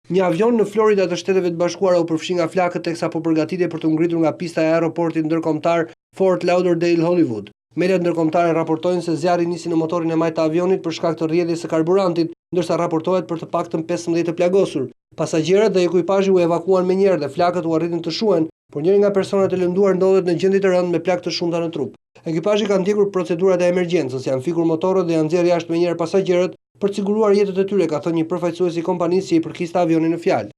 Një avion në Florida të Shteteve të Bashkuara u përfshi nga flakët teksa po përgatitej për të ngritur nga pista e aeroportit ndërkombëtar Fort Lauderdale Hollywood. Mediat ndërkombëtare raportojnë se zjarri nisi në motorin e majtë të avionit për shkak të rrjedhjes së karburantit, ndërsa raportohet për të paktën 15 të plagosur. Pasagerët dhe ekuipazhi u evakuan menjëherë dhe flakët u arritën të shuhen, por njëri nga personat e lënduar ndodhet në gjendje të rëndë me plagë të shumta në trup. Ekipazhi ka ndjekur procedurat e emergjencës, janë fikur motorët dhe janë nxjerrë jashtë menjëherë pasagerët për të siguruar jetët e tyre, ka thënë një përfaqësues i kompanisë që i përkiste avionin në fjalë.